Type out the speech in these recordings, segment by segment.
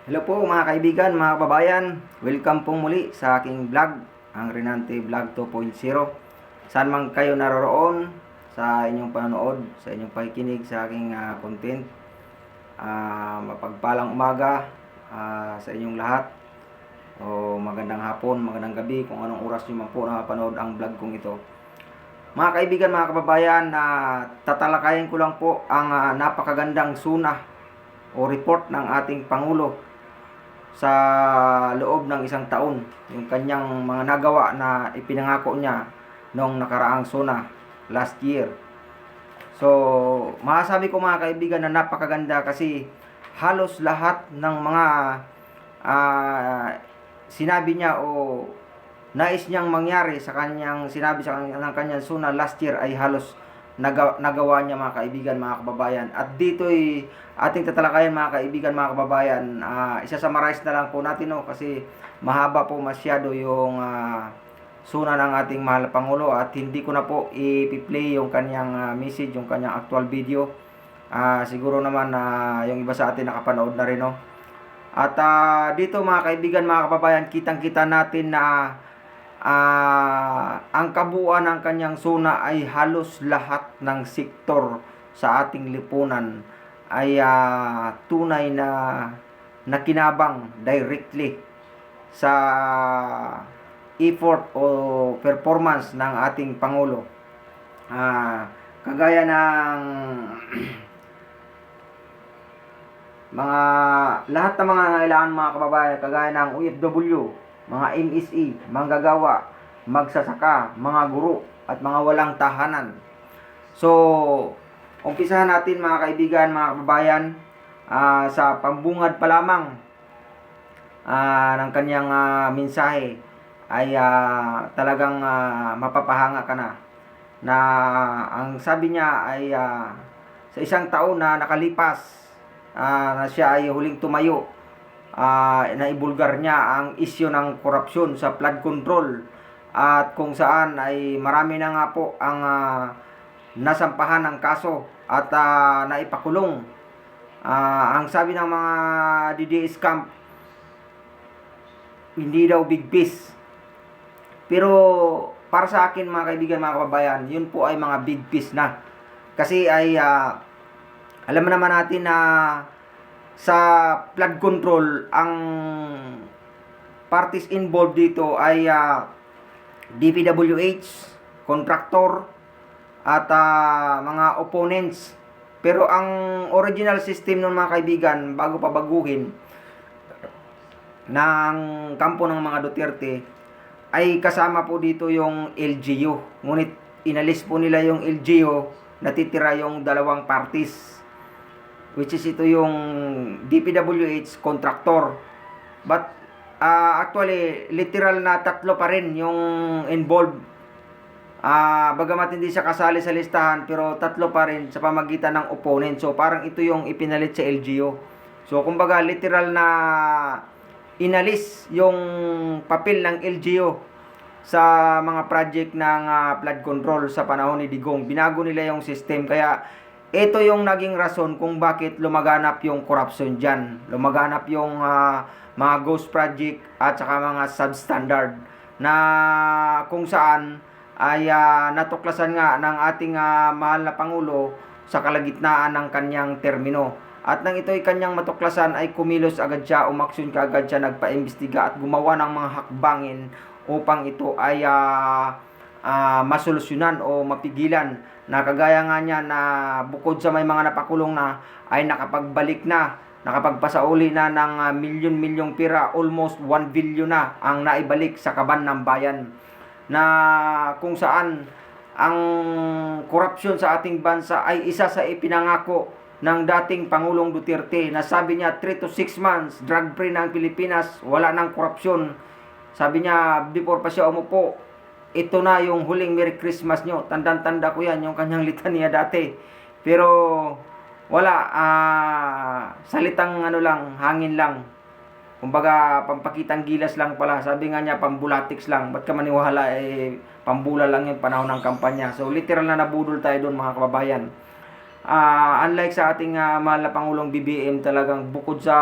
Hello po mga kaibigan, mga kababayan. Welcome po muli sa aking vlog, ang Renante Vlog 2.0. Saan man kayo naroroon sa inyong panonood, sa inyong pakikinig sa aking content. Mapagpalang umaga sa inyong lahat. O magandang hapon, magandang gabi kung anong oras nyo man po napanood ang vlog kong ito. Mga kaibigan, mga kababayan, tatalakayin ko lang po ang napakagandang suna o report ng ating Pangulo sa loob ng isang taon, yung kanyang mga nagawa na ipinangako niya noong nakaraang SONA last year. So, masasabi ko mga kaibigan na napakaganda kasi halos lahat ng mga sinabi niya o nais niyang mangyari sa kanyang sinabi sa kanyang SONA last year ay halos nagawa niya mga kaibigan, mga kababayan. At dito'y ating tatalakayan mga kaibigan, mga kababayan. Isa-summarize na lang po natin kasi mahaba po masyado yung SONA ng ating mahal na Pangulo at hindi ko na po i-play yung kanyang message, yung kanyang actual video. Siguro naman yung iba sa atin nakapanood na rin, no? At dito mga kaibigan, mga kababayan, kitang-kita natin na ang kabuuan ng kanyang SONA ay halos lahat ng sektor sa ating lipunan ay tunay na nakinabang directly sa effort o performance ng ating Pangulo. Kagaya ng mga lahat ng mga kailangan mga kababayan, kagaya ng OFW, mga MSE, manggagawa, magsasaka, mga guro, at mga walang tahanan. So, umpisahan natin mga kaibigan, mga kababayan, sa pambungad pa lamang ng kanyang mensahe ay talagang mapapahanga ka na ang sabi niya ay sa isang taon na nakalipas na siya ay huling tumayo, naibulgar niya ang isyu ng korupsyon sa flood control at kung saan ay marami na nga po ang nasampahan ng kaso at naipakulong. Ang sabi ng mga DDS camp, hindi daw big piece. Pero para sa akin mga kaibigan, mga kababayan, yun po ay mga big piece na. Kasi ay alam naman natin na sa flood control, ang parties involved dito ay DPWH, contractor, at mga opponents. Pero ang original system ng mga kaibigan, bago pa baguhin ng kampo ng mga Duterte, ay kasama po dito yung LGU. Ngunit inalis po nila yung LGU, natitira yung dalawang parties, which is ito yung DPWH contractor. But actually literal na tatlo pa rin yung involved. Bagamat hindi siya kasali sa listahan, pero tatlo pa rin sa pamagitan ng opponent. So parang ito yung ipinalit sa LGU. So kumbaga literal na inalis yung papel ng LGU sa mga project ng flood control sa panahon ni Digong. Binago nila yung system, kaya ito yung naging rason kung bakit lumaganap yung corruption dyan. Lumaganap yung mga ghost project at saka mga substandard na kung saan ay natuklasan nga ng ating mahal na Pangulo sa kalagitnaan ng kanyang termino. At nang ito'y kanyang matuklasan ay kumilos agad siya, umaksyon ka agad siya, nagpaimbestiga at gumawa ng mga hakbangin upang ito ay masolusyonan o mapigilan, na kagaya nga niya na bukod sa may mga napakulong na ay nakapagbalik na, nakapagpasauli na ng milyon-milyong pira, almost 1 billion na ang naibalik sa kaban ng bayan, na kung saan ang korupsyon sa ating bansa ay isa sa ipinangako ng dating Pangulong Duterte, na sabi niya 3 to 6 months drug free na ang Pilipinas, wala nang korupsyon. Sabi niya before pa siya umupo, ito na yung huling Merry Christmas nyo. Tandang-tanda ko yan, yung kanyang litanya dati. Pero wala, salitang lang, hangin lang. Kumbaga pampakitang gilas lang pala. Sabi nga niya pambulatics lang. Ba't ka maniwala, pambula lang yung panahon ng kampanya. So literal na nabudol tayo doon mga kababayan. Unlike sa ating mahal na Pangulong BBM, talagang bukod sa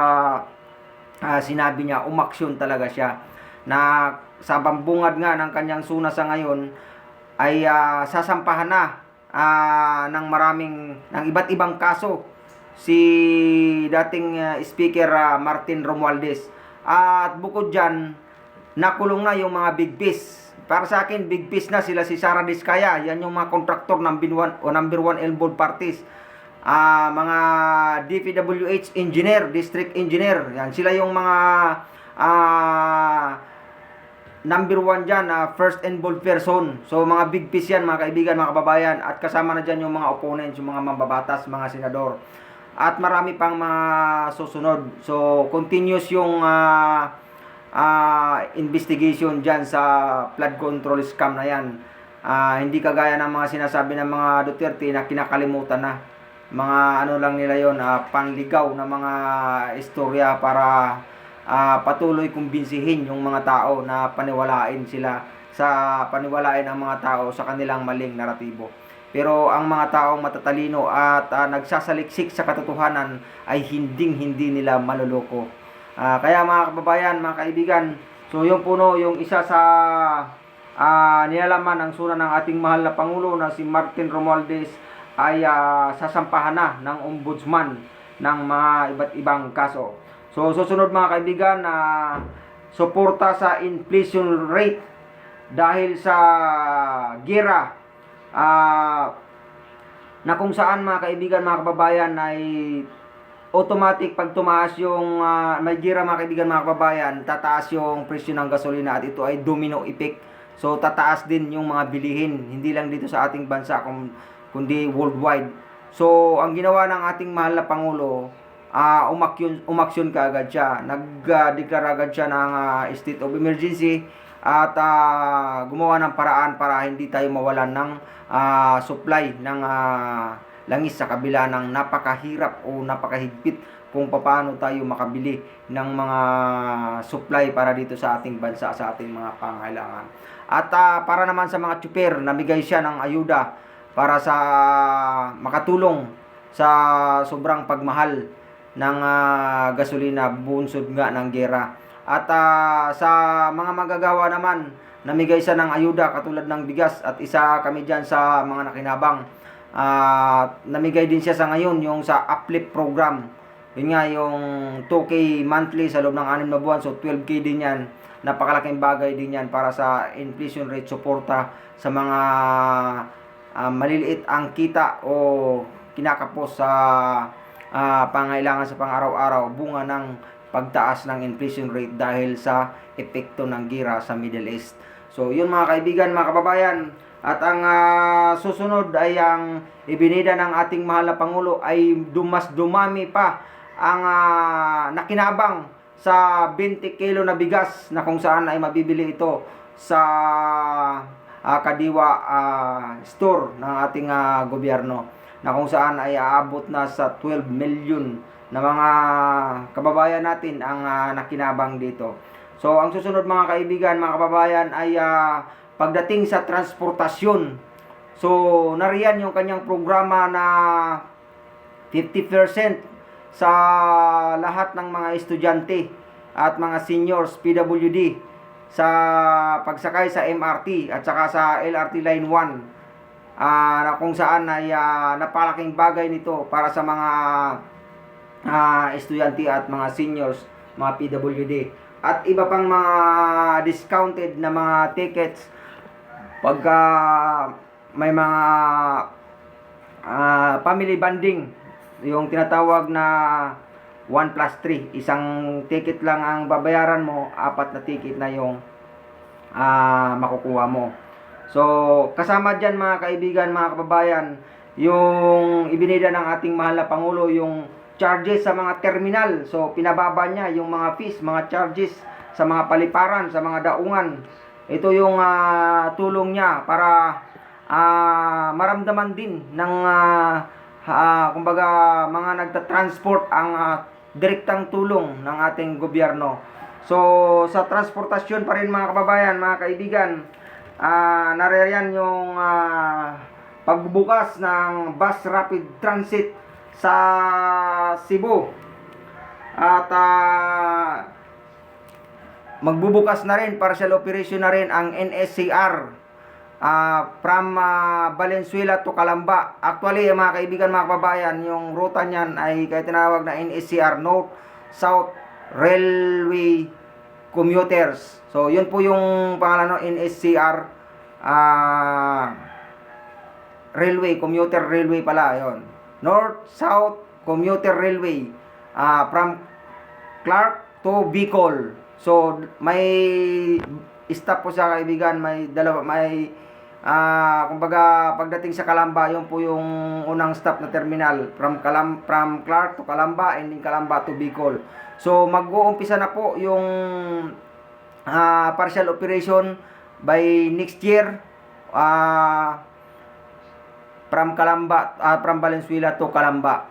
sinabi niya, umaksyon talaga siya na sa pambungad nga ng kanyang suna sa ngayon ay sasampahan na ng iba't ibang kaso si dating Speaker Martin Romualdez. At bukod dyan, nakulong na yung mga big fish. Para sa akin, big fish na sila si Sara Diskaya. Yan yung mga kontraktor ng number 1 involved parties. Mga DPWH engineer, district engineer. Yan, sila yung mga number 1 dyan, first involved person. So mga big fish yan, mga kaibigan, mga kababayan. At kasama na dyan yung mga opponents, yung mga mambabatas, mga senador. At marami pang mga susunod. So continuous yung investigation dyan sa flood control scam na yan. Hindi kagaya ng mga sinasabi ng mga Duterte na kinakalimutan na. Mga ano lang nila yon, panligaw na mga istorya para patuloy kumbinsihin yung mga tao na paniwalain ang mga tao sa kanilang maling naratibo. Pero ang mga taong matatalino at nagsasaliksik sa katotohanan ay hindi nila maluloko. Kaya mga kababayan, mga kaibigan, so yung puno, yung isa sa nilalaman ng suna ng ating mahal na Pangulo na si Martin Romualdez ay sasampahan na ng ombudsman ng mga iba't ibang kaso. So susunod mga kaibigan, suporta sa inflation rate dahil sa gera na kung saan mga kaibigan, mga kababayan, ay automatic pag tumaas yung may gira mga kaibigan, mga kababayan, tataas yung presyo ng gasolina at ito ay domino effect. So tataas din yung mga bilihin, hindi lang dito sa ating bansa kundi worldwide. So ang ginawa ng ating mahal na Pangulo, umaksyon kaagad siya. Nagdeklara agad siya ng state of emergency at gumawa ng paraan para hindi tayo mawalan ng supply ng langis sa kabila ng napakahirap o napakahigpit kung paano tayo makabili ng mga supply para dito sa ating bansa, sa ating mga pangailangan. At para naman sa mga tsuper, namigay siya ng ayuda para sa makatulong sa sobrang pagmahal ng gasolina bunsod nga ng gera. At sa mga magagawa naman, namigay siya ng ayuda katulad ng bigas at isa kami dyan sa mga nakinabang. Namigay din siya sa ngayon yung sa uplift program. Yun nga yung 2K monthly sa loob ng 6 na buwan, so 12K din yan. Napakalaking bagay din yan para sa inflation rate suporta sa mga maliliit ang kita o kinakapos sa pangailangan sa pang-araw-araw, bunga ng pagtaas ng inflation rate dahil sa epekto ng gira sa Middle East. So yun mga kaibigan, mga kababayan, at ang susunod ay ang ibinida ng ating mahal na Pangulo ay dumami pa ang nakinabang sa 20 kilo na bigas na kung saan ay mabibili ito sa Kadiwa store ng ating gobyerno, na kung saan ay aabot na sa 12 million na mga kababayan natin ang nakinabang dito. So ang susunod mga kaibigan, mga kababayan, ay pagdating sa transportasyon. So nariyan yung kanyang programa na 50% sa lahat ng mga estudyante at mga seniors PWD sa pagsakay sa MRT at saka sa LRT Line 1, na kung saan ay napalaking bagay nito para sa mga estudyante at mga seniors, mga PWD. At iba pang mga discounted na mga tickets pagka may mga family bonding, yung tinatawag na 1+3. Isang ticket lang ang babayaran mo, 4 na ticket na yung makukuha mo. So kasama dyan mga kaibigan, mga kababayan, yung ibinida ng ating mahal na Pangulo, yung charges sa mga terminal. So pinababa niya yung mga fees, mga charges sa mga paliparan, sa mga daungan. Ito yung tulong niya para maramdaman din ng kumbaga mga nagta-transport ang direktang tulong ng ating gobyerno. So sa transportasyon pa rin mga kababayan, mga kaibigan, nariyan yung pagbubukas ng bus rapid transit sa Cebu. At magbubukas na rin, partial operation na rin ang NSCR from Valenzuela to Calamba. Actually, mga kaibigan, mga kababayan, yung ruta niyan ay kaya tinawag na NSCR, North South Railway Commuters. So, yun po yung pangalan ng NSCR Railway, Commuter Railway pala, yon. North South Commuter Railway from Clark to Bicol. So, may stop po sa kaibigan, may dalawa, may kumbaga pagdating sa Calamba, yun po yung unang stop na terminal from Clark to Calamba and then Calamba to Bicol. So, mag-uumpisa na po yung partial operation by next year from Calamba, from Valenzuela to Calamba.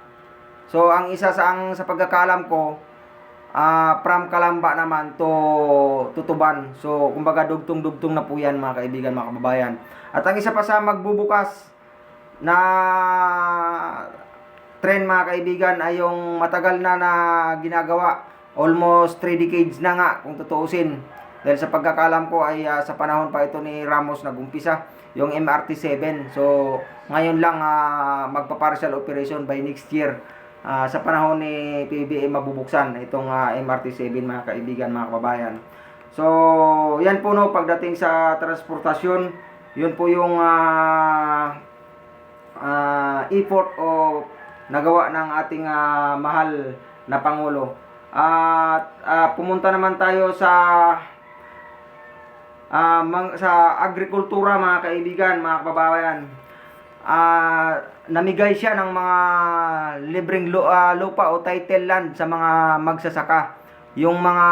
So, ang isa sa pagkakaalam ko, from Calamba naman to Tutuban. So, kumbaga dugtong-dugtong na po yan, mga kaibigan, mga kababayan. At ang isa pa sa magbubukas na trend, mga kaibigan, ay yung matagal na ginagawa. Almost 3 decades na nga, kung tutuusin. Dahil sa pagkakalam ko ay sa panahon pa ito ni Ramos nagumpisa, yung MRT-7. So, ngayon lang magpa-partial operation by next year. Sa panahon ni PBBM mabubuksan itong MRT-7, mga kaibigan, mga kababayan. So, yan po no, pagdating sa transportasyon, yun po yung effort o nagawa ng ating mahal na Pangulo. At pumunta naman tayo sa agrikultura, mga kaibigan, mga kababayan. Namigay siya ng mga libreng lupa o title land sa mga magsasaka. Yung mga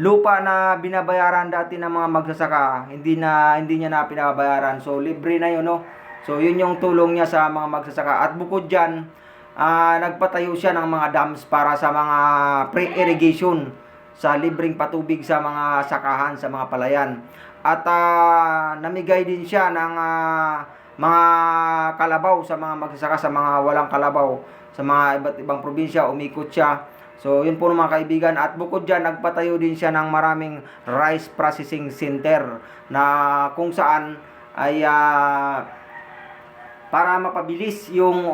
lupa na binabayaran dati ng mga magsasaka, hindi niya na pinabayaran. So, libre na yun, no? So, yun yung tulong niya sa mga magsasaka. At bukod dyan, nagpatayo siya ng mga dams para sa mga pre-irrigation, sa libreng patubig sa mga sakahan, sa mga palayan. At namigay din siya ng mga kalabaw sa mga magsasaka, sa mga walang kalabaw, sa mga iba't ibang probinsya. Umikot siya. So, yun po mga kaibigan. At bukod dyan, nagpatayo din siya ng maraming rice processing center na kung saan ay para mapabilis yung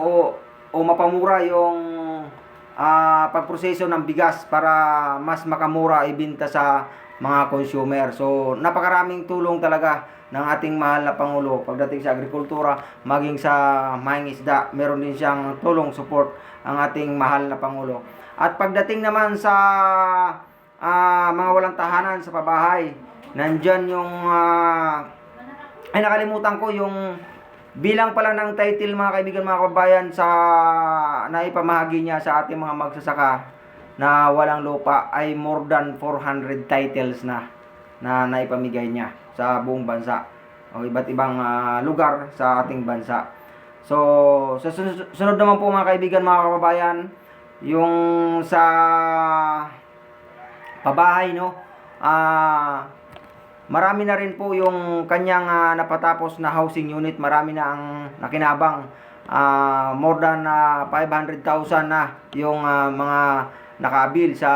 o mapamura yung pagproseso ng bigas para mas makamura ibenta sa mga consumer. So, napakaraming tulong talaga ng ating mahal na Pangulo pagdating sa agrikultura, maging sa mahing isda. Meron din siyang tulong, support ang ating mahal na Pangulo. At pagdating naman sa mga walang tahanan sa pabahay, nandyan yung ay nakalimutan ko yung bilang pala ng title, mga kaibigan, mga kabayan, sa naipamahagi niya sa ating mga magsasaka na walang lupa ay more than 400 titles na naipamigay niya sa buong bansa o iba't ibang lugar sa ating bansa. So, sa sunod naman po, mga kaibigan, mga kababayan, yung sa pabahay, no, marami na rin po yung kanyang napatapos na housing unit. Marami na ang nakinabang. More than 500,000 na yung mga nakabil sa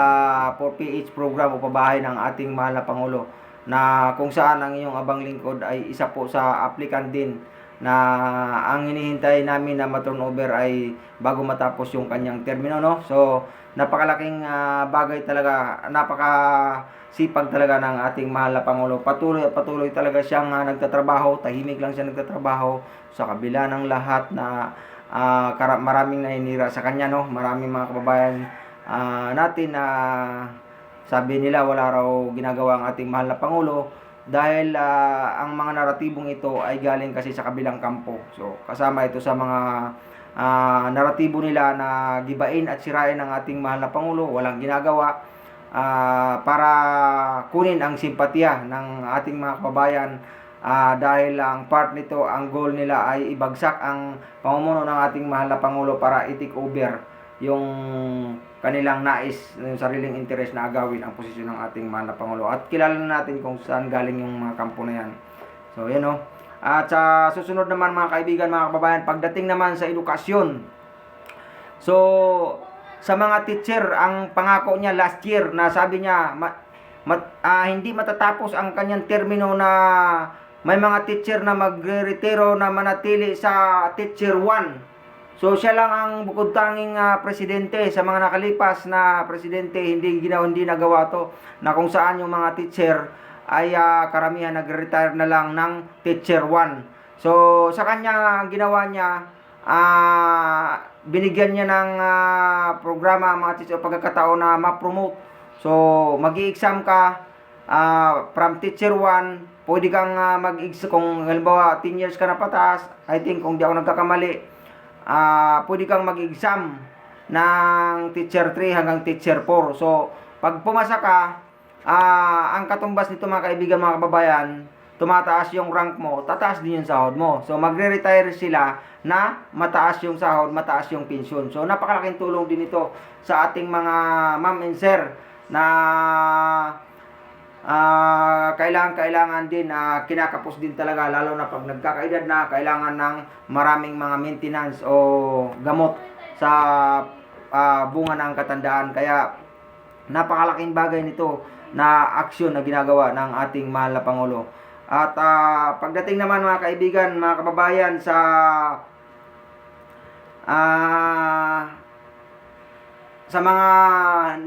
4PH program o pabahay ng ating mahal na Pangulo, na kung saan ang iyong abang lingkod ay isa po sa applicant din, na ang hinihintay namin na ma-turnover ay bago matapos yung kanyang termino, no? So, napakalaking bagay talaga, napakasipag talaga ng ating mahal na Pangulo. Patuloy talaga siyang nagtatrabaho, tahimik lang siya nagtatrabaho sa kabila ng lahat na maraming naninira sa kanya, no? Maraming mga kababayan natin na sabi nila wala raw ginagawa ang ating mahal na Pangulo dahil ang mga naratibong ito ay galing kasi sa kabilang kampo. So, kasama ito sa mga naratibo nila na gibain at sirain ng ating mahal na Pangulo. Walang ginagawa para kunin ang simpatiya ng ating mga kababayan, dahil ang part nito, ang goal nila ay ibagsak ang pamumuno ng ating mahal na Pangulo para i-take over yung kanilang nais, yung sariling interes na agawin ang posisyon ng ating mahal na Pangulo. At kilala natin kung saan galing yung mga kampo na yan. So, yan o. At sa susunod naman, mga kaibigan, mga kababayan, pagdating naman sa edukasyon. So, sa mga teacher, ang pangako niya last year na sabi niya, hindi matatapos ang kanyang termino na may mga teacher na magre-retiro na manatili sa teacher 1. So siya lang ang bukod tanging presidente sa mga nakalipas na presidente, hindi nagawa to, na kung saan yung mga teacher ay karamihan nagre-retire na lang ng teacher 1. So sa kanya ginawa niya, binigyan niya ng programa mga teacher pagkakataon na ma-promote. So mag-i-exam ka from teacher 1, pwede kang mag-exam kung halimbawa 10 years ka na pataas, I think kung di ako nagkakamali, pwede kang mag-exam ng teacher 3 hanggang teacher 4. So, pag pumasa ka, ang katumbas nito mga kaibigan, mga kababayan, tumataas yung rank mo, tataas din yung sahod mo. So, magre-retire sila na mataas yung sahod, mataas yung pensyon. So, napakalaking tulong din ito sa ating mga ma'am and sir na kailangan din kinakapos din talaga, lalo na pag nagkakaedad na, kailangan ng maraming mga maintenance o gamot sa bunga ng katandaan. Kaya napakalaking bagay nito na aksyon na ginagawa ng ating mahal na Pangulo. At pagdating naman mga kaibigan, mga kababayan, sa mga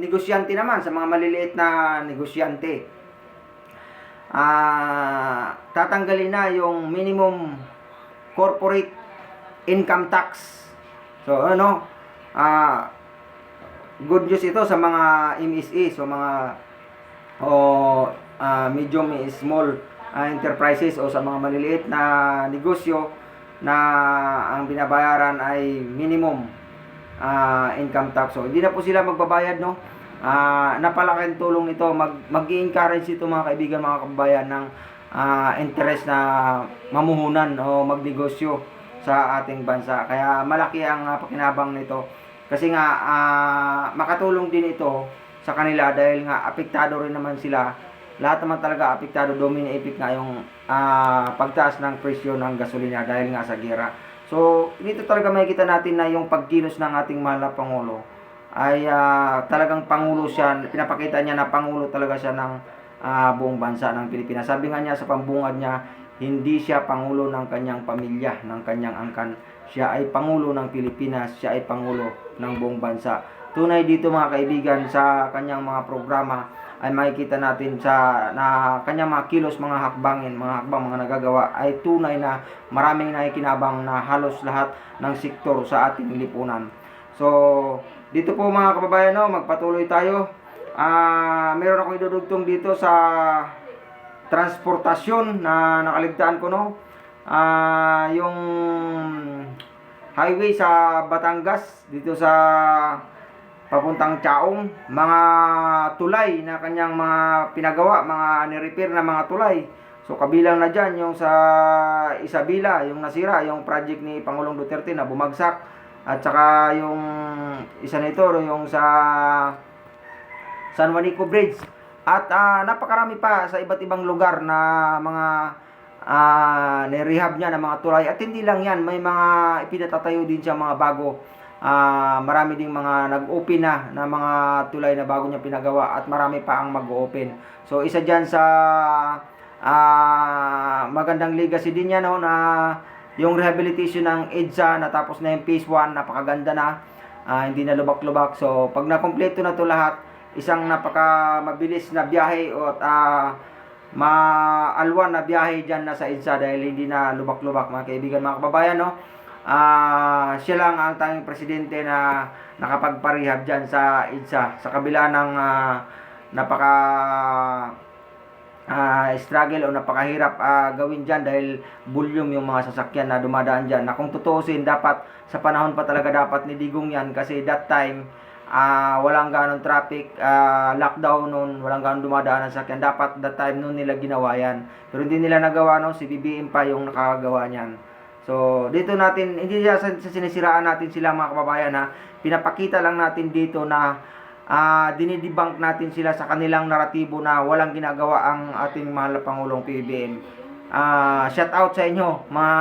negosyante naman, sa mga maliliit na negosyante, tatanggalin na yung minimum corporate income tax. So good news ito sa mga MSE, so mga medium small enterprises o sa mga maliliit na negosyo na ang binabayaran ay minimum income tax. So hindi na po sila magbabayad, no? Napalaking tulong nito, mag-i-encourage ito mga kaibigan, mga kababayan, ng interest na mamuhunan o magnegosyo sa ating bansa. Kaya malaki ang pakinabang nito, kasi nga makatulong din ito sa kanila dahil nga apektado rin naman sila. Lahat naman talaga apektado, domino effect nga yung pagtaas ng presyo ng gasolina dahil nga sa gera. So dito talaga makikita natin na yung pagkilos ng ating mahal na Pangulo ay talagang Pangulo siya, pinapakita niya na Pangulo talaga siya ng buong bansa ng Pilipinas. Sabi nga niya sa pambungad niya, hindi siya Pangulo ng kanyang pamilya, ng kanyang angkan. Siya ay Pangulo ng Pilipinas, siya ay Pangulo ng buong bansa. Tunay dito mga kaibigan, sa kanyang mga programa ay makikita natin na kanyang mga kilos, mga hakbang, mga nagagawa ay tunay na maraming nakikinabang na halos lahat ng sektor sa ating lipunan. So, dito po mga kababayan, magpatuloy tayo. Meron akong idudugtong dito sa transportasyon na nakaligtaan ko, yung highway sa Batangas, dito sa papuntang Chaong, mga tulay na kanyang mga pinagawa, mga ni-repair na mga tulay. So kabilang na dyan yung sa Isabela, yung nasira, yung project ni Pangulong Duterte na bumagsak. At saka yung isa nito, yung sa San Juanico Bridge. At napakarami pa sa iba't ibang lugar na mga nirehab niya na mga tulay. At hindi lang yan, may mga ipinatatayo din siya mga bago. Marami ding mga nag-open na mga tulay na bago niya pinagawa, at marami pa ang mag-open. So isa dyan sa magandang legacy din niya, na yung rehabilitation ng EDSA, natapos na yung phase 1, napakaganda na, hindi na lubak-lubak. So pag nakompleto na to lahat, isang napaka mabilis na biyahe at maalwan na biyahe dyan na sa EDSA dahil hindi na lubak-lubak mga kaibigan, mga kababayan, siya lang ang tanging presidente na nakapagparehab dyan sa EDSA sa kabila ng napaka struggle o napakahirap gawin dyan dahil volume yung mga sasakyan na dumadaan dyan, na kung tutuusin dapat sa panahon pa talaga dapat ni Digong yan, kasi that time walang ganong traffic, lockdown nun, walang ganong dumadaan ng sasakyan. Dapat that time nun nila ginawa yan, pero hindi nila nagawa, si BBM pa yung nakagawa niyan. So dito natin, hindi sinisiraan natin sila mga kababayan, pinapakita lang natin dito na dinidebunk natin sila sa kanilang naratibo na walang ginagawa ang ating mahal na Pangulong PBBM. Shout out sa inyo mga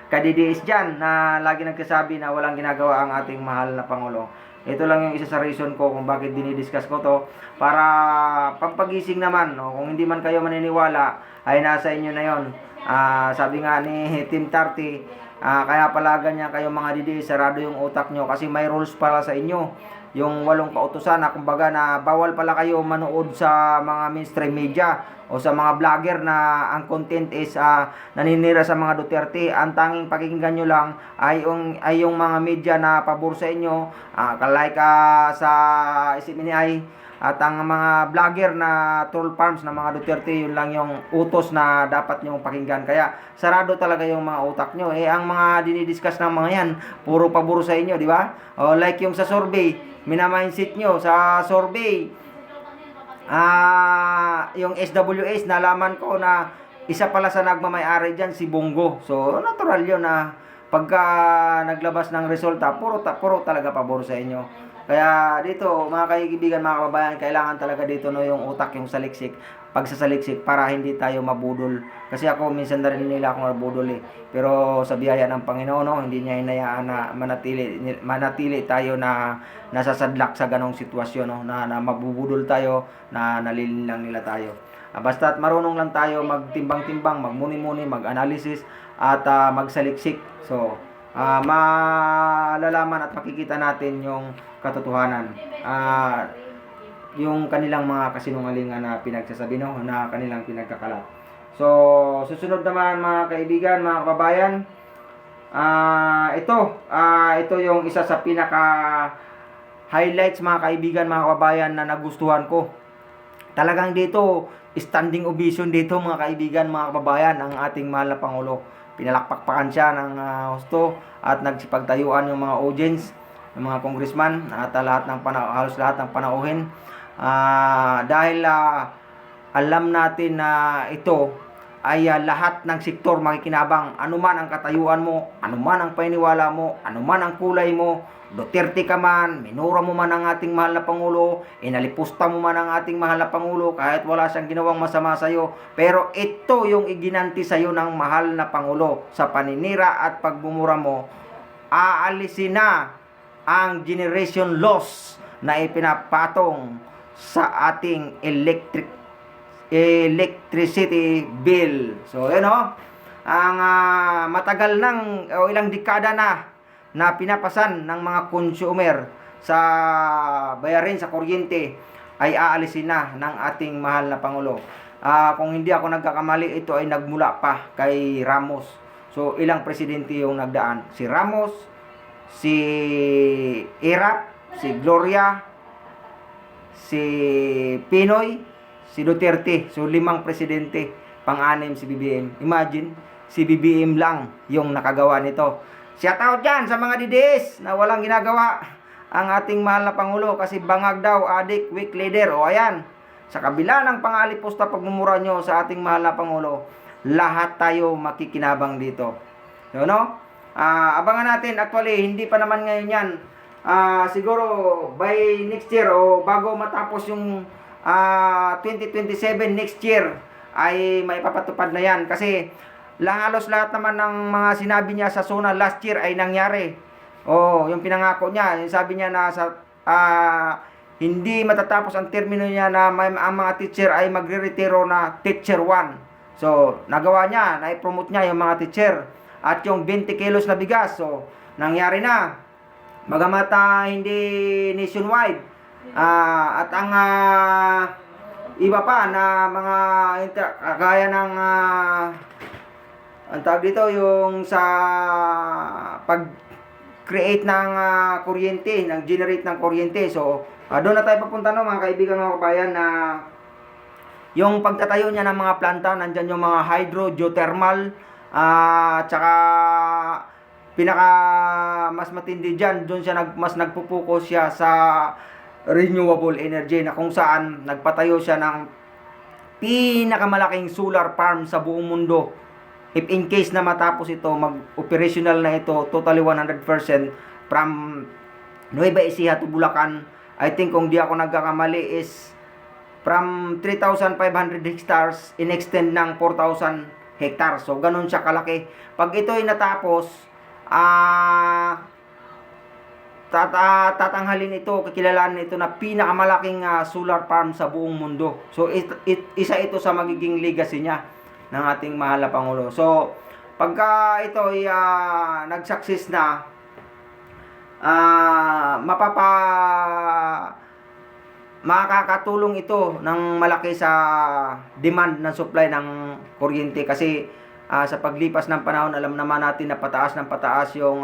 ka-DDS dyan na lagi nagsasabi na walang ginagawa ang ating mahal na Pangulo. Ito lang yung isa sa reason ko kung bakit dinidiscuss ko to. Para pagpagising naman, no? Kung hindi man kayo maniniwala, ay nasa inyo na yon. Sabi nga ni Team 30, kaya pala ganyan kayo mga didi, sarado yung utak nyo kasi may rules para sa inyo. Yung 8 kautusan na kumbaga na bawal pala kayo manood sa mga mainstream media o sa mga vlogger na ang content is naninira sa mga Duterte. Ang tanging pakinggan nyo lang ay yung mga media na pabor sa inyo, like sa SMNI. At ang mga vlogger na troll farms na mga Duterte, yun lang yung utos na dapat nyong pakinggan. Kaya sarado talaga yung mga utak nyo. Ang mga dinidiscuss ng mga yan, puro pabor sa inyo, di ba? Like yung sa survey, minamindset nyo sa survey. Yung SWS, nalaman ko na isa pala sa nagmamay-ari dyan, si Bongo. So, natural yun na pagka naglabas ng resulta, puro talaga pabor sa inyo. Kaya dito, mga kaibigan, mga kababayan, kailangan talaga dito no yung utak, yung saliksik, pagsasaliksik para hindi tayo mabudol. Kasi ako minsan na rin nila akong nabudol eh. Pero sa biyaya ng Panginoon, no, hindi niya hinayaan na manatili tayo na nasasadlak sa ganong sitwasyon, no, na mabubudol tayo, na nalilinlang nila tayo. Basta't marunong lang tayo magtimbang-timbang, magmuni-muni, mag-analysis, at magsaliksik. So, malalaman at makikita natin yung katotohanan, yung kanilang mga kasinungalingan na pinagsasabi, no, na kanilang pinagkakalat. So, susunod naman mga kaibigan, mga kababayan, ito yung isa sa pinaka highlights mga kaibigan, mga kababayan, na nagustuhan ko. Talagang dito, standing ovation dito mga kaibigan, mga kababayan, ang ating mahal na Pangulo. Pinalakpakpakan siya ng husto at nagsipagtayuan yung mga audience, yung mga congressman at halos lahat ng panauhin. Dahil alam natin na ito ay lahat ng sektor makikinabang. Anuman ang katayuan mo, anuman ang paniniwala mo, anuman ang kulay mo, Duterte ka man, minura mo man ang ating mahal na Pangulo, inalipusta mo man ang ating mahal na Pangulo kahit wala siyang ginawang masama sa iyo, pero ito yung iginanti sa iyo ng mahal na Pangulo. Sa paninira at pagbumura mo, aalisin na ang generation loss na ipinapatong sa ating electricity bill. So, yun ang matagal ng ilang dekada na pinapasan ng mga consumer sa bayarin sa kuryente ay aalisin na ng ating mahal na Pangulo. Kung hindi ako nagkakamali, ito ay nagmula pa kay Ramos. So, ilang presidente yung nagdaan? Si Ramos, si Erap, si Gloria, si Pinoy, si Duterte. So, 5 presidente, pang-anim si BBM. Imagine, si BBM lang yung nakagawa nito. Shout out dyan sa mga DDS na walang ginagawa ang ating mahal na Pangulo kasi bangag daw, adik, weak leader. O ayan, sa kabila ng pangalipusta pagmumura nyo sa ating mahal na Pangulo, lahat tayo makikinabang dito. So, no? Abangan natin. Actually, hindi pa naman ngayon yan. Siguro by next year o bago matapos yung 2027 next year ay maipapatupad na yan. Kasi halos lahat naman ng mga sinabi niya sa SONA last year ay nangyari. Yung pinangako niya, yung sabi niya na sa hindi matatapos ang termino niya na ang mga teacher ay magre-retiro na teacher 1. So, nagawa niya, na-promote niya yung mga teacher at yung 20 kilos na bigas. So, nangyari na. Bagamat hindi nationwide. At ang iba pa na mga kagaya ng ang tawag dito yung sa pag-create ng kuryente, generate ng kuryente. So, doon na tayo papunta mga kaibigan, mga kabayan, na yung pagtatayo niya ng mga planta, nandyan yung mga hydro, geothermal, tsaka pinaka mas matindi dyan, doon siya mas nagpupokus siya sa renewable energy na kung saan nagpatayo siya ng pinakamalaking solar farm sa buong mundo. If in case na matapos ito, mag-operational na ito, totally 100% from Nueva Ecija to Bulacan, I think kung di ako nagkakamali is from 3,500 hectares, in-extend ng 4,000 hectares. So, ganun siya kalaki. Pag ito ay natapos, tatanghalin ito, kikilalanin ito na pinakamalaking solar farm sa buong mundo. So isa ito sa magiging legacy niya ng ating mahal na Pangulo. So pagka ito ay nag-success na, makakatulong ito ng malaki sa demand ng supply ng kuryente kasi sa paglipas ng panahon, alam naman natin na pataas ng pataas yung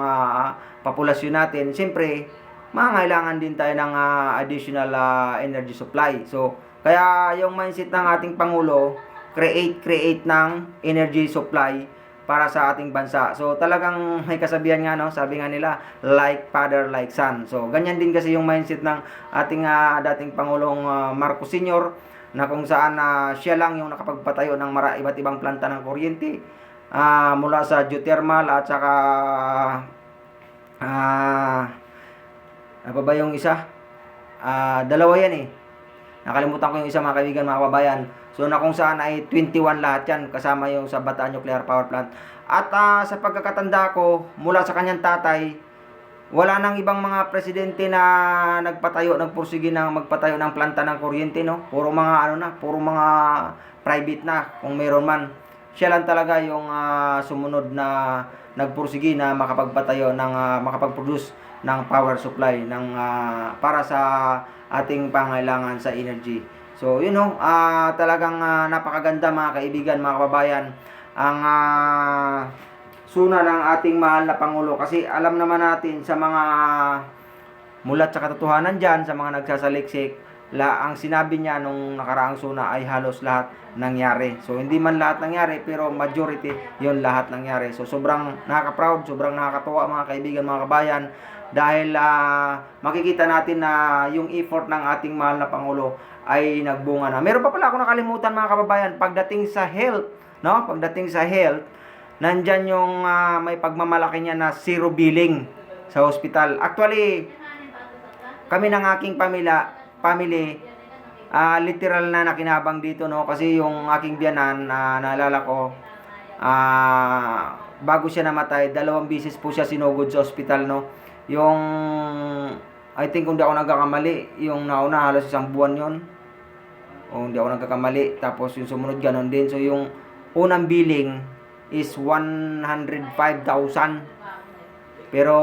populasyon natin. Siyempre, mangailangan din tayo ng additional energy supply. So, kaya yung mindset ng ating Pangulo, create ng energy supply para sa ating bansa. So, talagang may kasabihan nga, no? Sabi nga nila, like father, like son. So, ganyan din kasi yung mindset ng ating dating Pangulong Marcos Sr., na kung saan siya lang yung nakapagpatayo ng iba't ibang planta ng kuryente mula sa geothermal at saka ano ba yung isa? Dalawa yan eh. Nakalimutan ko yung isa, mga kaibigan, mga kababayan. So na kung saan ay 21 lahat yan, kasama yung sa Bataan Nuclear Power Plant. At sa pagkakatanda ko, mula sa kanyang tatay, wala nang ibang mga presidente na nagpursige ng magpatayo ng planta ng kuryente, no? Puro mga puro mga private na kung mayroon man. Siya lang talaga yung sumunod na nagpursige na makapagpatayo ng makapag-produce ng power supply ng para sa ating pangailangan sa energy. So, talagang napakaganda, mga kaibigan, mga kababayan, ang suna ng ating mahal na Pangulo, kasi alam naman natin sa mga mulat sa katotohanan dyan, sa mga nagsasaliksik, ang sinabi niya nung nakaraang suna ay halos lahat nangyari. So hindi man lahat nangyari, pero majority yon lahat nangyari. So sobrang nakaka-proud, sobrang nakakatuwa, mga kaibigan, mga kabayan, dahil makikita natin na yung effort ng ating mahal na Pangulo ay nagbunga na. Meron pa pala ako nakalimutan, mga kababayan, pagdating sa health, no? Pagdating sa health, nandyan yung may pagmamalaki niya na zero billing sa hospital. Actually, kami ng aking family, literal na nakinabang dito, no? Kasi yung aking biyanan, naalala ko, bago siya namatay, 2 beses po siya sinugod sa hospital, no? Yung, I think kung di ako nagkakamali, yung nauna halos 1 buwan yon. O hindi ako nagkakamali. Tapos yung sumunod ganon din. So yung unang billing is 105,000. Pero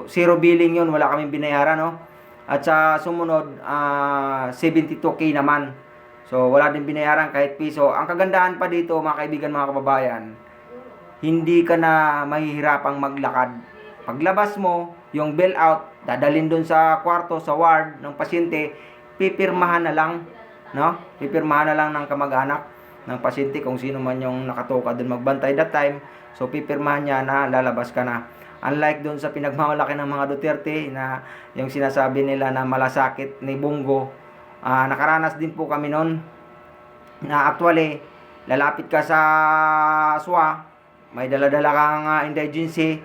zero billing yun, wala kaming binayaran, no? At sa sumunod 72k naman. So wala din binayaran kahit piso. Ang kagandahan pa dito, mga kaibigan, mga kababayan, hindi ka na mahihirapang maglakad. Paglabas mo, yung bill out, dadalhin doon sa kwarto, sa ward ng pasyente, pipirmahan na lang, no? Pipirmahan na lang ng kamag-anak ng pasyente, kung sino man yung nakatoka doon magbantay that time. So pipirmahan niya na lalabas ka na. Unlike doon sa pinagmamalaki ng mga Duterte, na yung sinasabi nila na malasakit ni Bongo, nakaranas din po kami noon na actually lalapit ka sa SWA, may dala-dala kang indigency,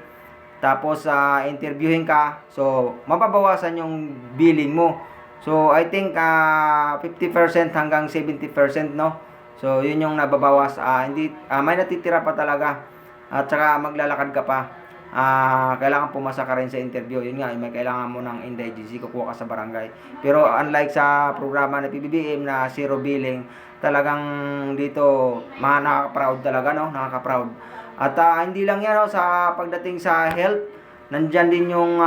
tapos interviewin ka, so mapabawasan yung billing mo. So I think 50% hanggang 70%, no? So yun yung nababawas. Hindi may natitira pa talaga. At saka maglalakad ka pa. Kailangan pumasa ka rin sa interview. Yun nga, may kailangan mo ng indigency, kukuha ka sa barangay. Pero unlike sa programa na PBBM na zero billing, talagang dito nakaka-proud talaga, no? Nakaka-proud. At hindi lang yan, no? Sa pagdating sa health, nandyan din yung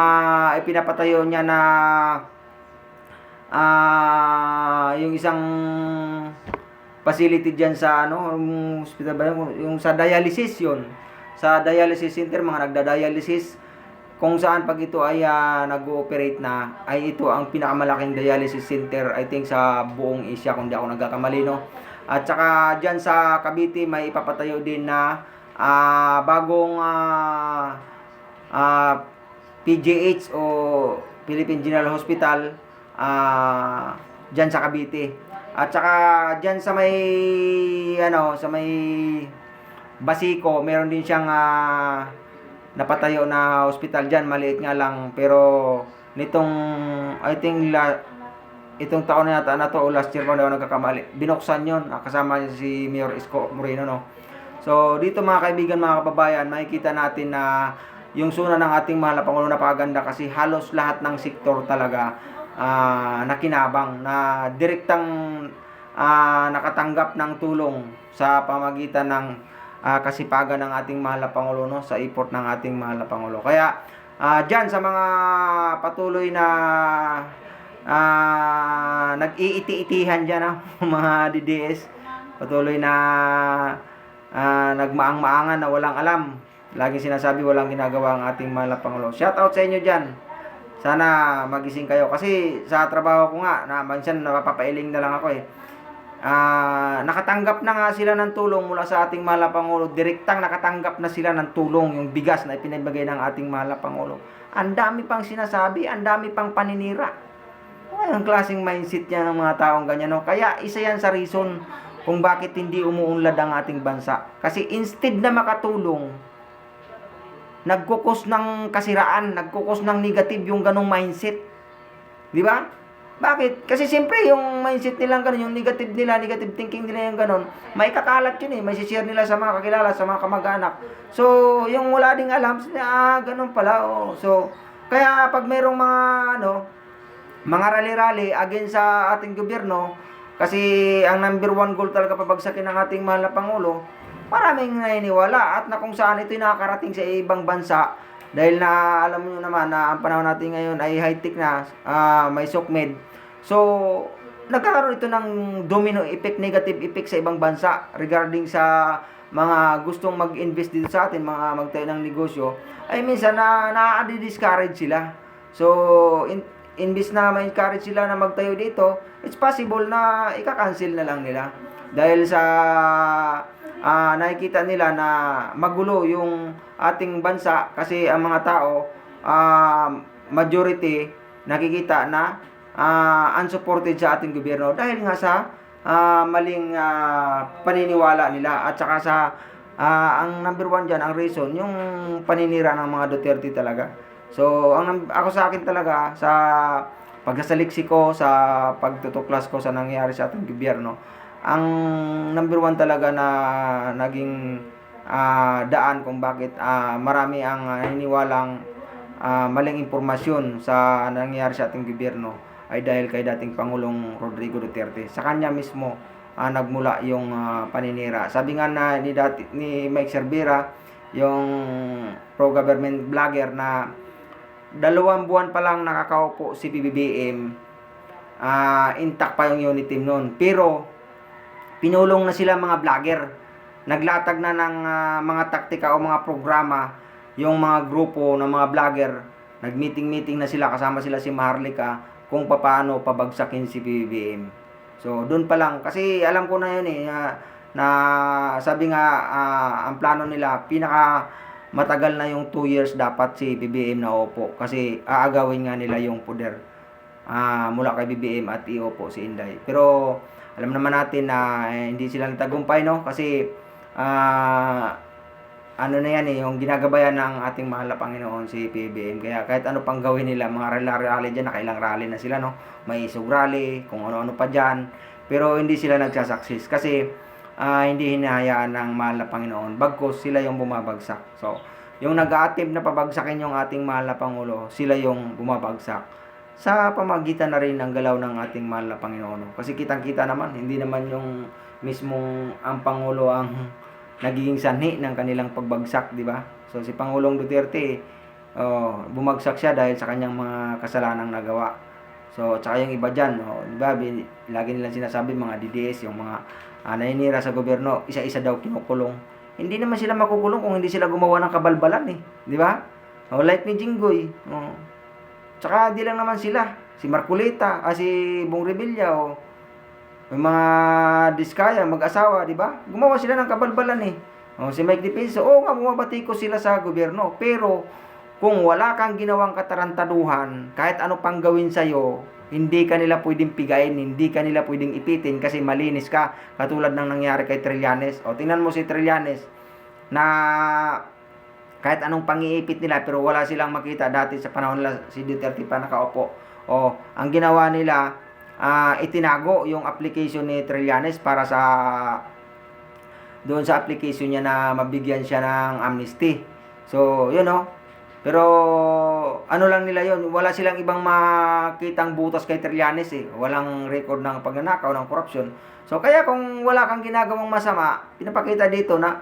ipinapatayo niya na yung isang facility dyan sa yung hospital ba yung sa dialysis, yun. Sa dialysis center, mga nagda-dialysis, kung saan pag ito ay nag-ooperate na, ay ito ang pinakamalaking dialysis center, I think, sa buong Asia, kung di ako nagkakamali, no? At saka dyan sa Cavite, may ipapatayo din na bagong PGH o Philippine General Hospital dyan sa Cavite. At saka dyan sa may sa may Basico, meron din siyang napatayo na hospital dyan, maliit nga lang, pero nitong I think itong taon na yata na to, o last year pa, ako nagkakamali, binuksan yun, kasama si Mayor Isko Moreno, no? So dito, mga kaibigan, mga kababayan, makikita natin na yung suna ng ating mahal na Pangulo napakaganda kasi halos lahat ng sektor talaga nakinabang na direktang nakatanggap ng tulong sa pamagitan ng kasipagan ng ating mahal na Pangulo, no, sa effort ng ating mahal na Pangulo. Kaya dyan sa mga patuloy na nag-iiti-itihan dyan, mga DDS, patuloy na nagmaang-maangan na walang alam. Laging sinasabi walang ginagawa ang ating mahal na Pangulo. Shout out sa inyo dyan. Sana magising kayo. Kasi sa trabaho ko nga, na minsan napapailing na lang ako eh. Nakatanggap na nga sila ng tulong mula sa ating mahal na Pangulo. Direktang nakatanggap na sila ng tulong, yung bigas na ipinibigay ng ating mahal na Pangulo. Ang dami pang sinasabi, ang dami pang paninira. Ang klaseng mindset yan ng mga taong ganyan, no? Kaya isa yan sa reason kung bakit hindi umuunlad ang ating bansa. Kasi instead na makatulong, nagkukos ng kasiraan, nagkukos ng negative yung ganong mindset. Di ba? Bakit? Kasi siyempre yung mindset nilang ganun, yung negative nila, negative thinking nila yung ganun, may kakalat yun eh, may share nila sa mga kakilala, sa mga kamag-anak. So, yung wala ding alam, ganun pala. Oh. So, kaya pag mayroong mga rally-rally against sa ating gobyerno, kasi ang number one goal talaga pabagsakin ng ating mahal na Pangulo, maraming naniniwala at na kung saan ito'y nakakarating sa ibang bansa dahil na alam niyo naman na ang panahon natin ngayon ay high-tech na, may SOCMED. So, nagkakaroon ito ng domino effect, negative effect sa ibang bansa regarding sa mga gustong mag-invest dito sa atin, mga magtayo ng negosyo, ay minsan na-discourage sila. So, imbis na ma-encourage sila na magtayo dito, it's possible na ika-cancel na lang nila. Dahil sa nakikita nila na magulo yung ating bansa kasi ang mga tao, majority, nakikita na unsupported sa ating gobyerno dahil nga sa maling paniniwala nila at saka sa ang number one dyan, ang reason, yung paninira ng mga Duterte talaga. So, ako sa akin talaga, sa pagsasaliksi ko, sa pagtutuklas ko sa nangyayari sa ating gobyerno, ang number one talaga na naging daan kung bakit marami ang naniniwalang maling impormasyon sa nangyayari sa ating gobyerno ay dahil kay dating Pangulong Rodrigo Duterte. Sa kanya mismo nagmula yung paninira. Sabi nga na ni Mike Cervera, yung pro-government vlogger, na 2 buwan pa lang nakakaupo si PBBM, intact pa yung unit team noon. Pero pinulong na sila mga vlogger. Naglatag na ng mga taktika o mga programa yung mga grupo ng mga vlogger. Nag-meeting na sila, kasama sila si Maharlika, kung paano pabagsakin si PBBM. So, doon pa lang. Kasi alam ko na yun eh, na sabi nga, ang plano nila, pinaka matagal na yung 2 years dapat si PBBM na upo. Kasi aagawin nga nila yung poder mula kay BBM at iupo si Inday. Pero alam naman natin na hindi sila nagtagumpay, no? Kasi ano na yan eh, yung ginagabayan ng ating mahal na Panginoon si PBBM. Kaya kahit ano pang gawin nila, mga rally dyan, nakailang rally na sila, no? May isog rally, kung ano-ano pa dyan. Pero hindi sila nagsasucceed kasi hindi hinahayaan ng mahal na Panginoon. Bagkus sila yung bumabagsak. So, yung nag-a-attempt na pabagsakin yung ating mahal na Pangulo, sila yung bumabagsak sa pamagitan na rin ng galaw ng ating mahal na Panginoon. Kasi kitang-kita naman, hindi naman yung mismong ang Pangulo ang nagiging sanhi ng kanilang pagbagsak, di ba? So si Pangulong Duterte, bumagsak siya dahil sa kanyang mga kasalanang nagawa. So tsaka yung iba dyan, di ba? Lagi nilang sinasabi mga DDS, yung mga naninira sa gobyerno, isa-isa daw kinukulong. Hindi naman sila makukulong kung hindi sila gumawa ng kabalbalan eh, di ba? Like ni Jinggoy. Tsaka di lang naman sila, si Marcolita, si Bong Revilla, may mga Diskaya, mag-asawa, di ba? Gumawa sila ng kabalbalan eh. Si Mike DePenso, nga bumabati ko sila sa gobyerno. Pero kung wala kang ginawang katarantaduhan, kahit ano pang gawin sa'yo, hindi ka nila pwedeng pigain, hindi ka nila pwedeng ipitin kasi malinis ka. Katulad ng nangyari kay Trillanes. Tingnan mo si Trillanes na kahit anong pangiipit nila pero wala silang makita dati sa panahon nila si Duterte pa nakaupo. Ang ginawa nila, itinago yung application ni Trillanes para sa doon sa application niya na mabigyan siya ng amnesty. So, yun Pero ano lang nila yon, wala silang ibang makitang butas kay Trillanes eh. Walang record ng pagnanakaw, ng korupsyon. So kaya kung wala kang ginagawang masama, pinapakita dito na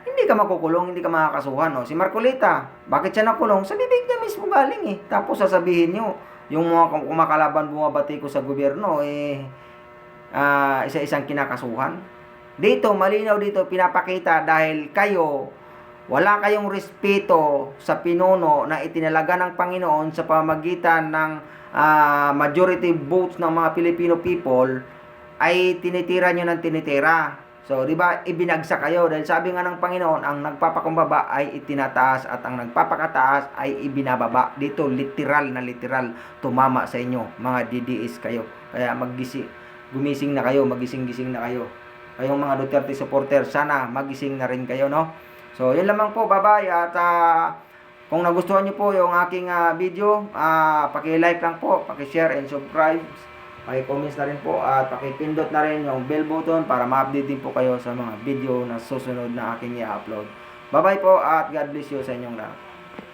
hindi ka makukulong, hindi ka makakasuhan. No? Si Marcolita, bakit siya nakulong? Sa bibig niya mismo galing eh. Tapos sasabihin nyo, yung mga kumakalaban bumabati ko sa gobyerno, isa-isang kinakasuhan. Dito, malinaw dito, pinapakita dahil kayo, wala kayong respeto sa pinuno na itinalaga ng Panginoon sa pamagitan ng majority votes ng mga Filipino people, ay tinitira nyo ng tinitira. So, di ba, ibinagsak kayo dahil sabi nga ng Panginoon, ang nagpapakumbaba ay itinataas at ang nagpapakataas ay ibinababa. Dito, literal na literal, tumama sa inyo, mga DDS kayo. Kaya gumising na kayo, magising-gising na kayo. Kayong mga Duterte supporter, sana magising na rin kayo, no? So, yun lamang po, bye-bye. At kung nagustuhan nyo po yung aking video, paki-like lang po, paki-share and subscribe. Paki-comments na rin po at paki-pindot na rin yung bell button para ma-update din po kayo sa mga video na susunod na aking i-upload. Bye-bye po at God bless you sa inyong lahat.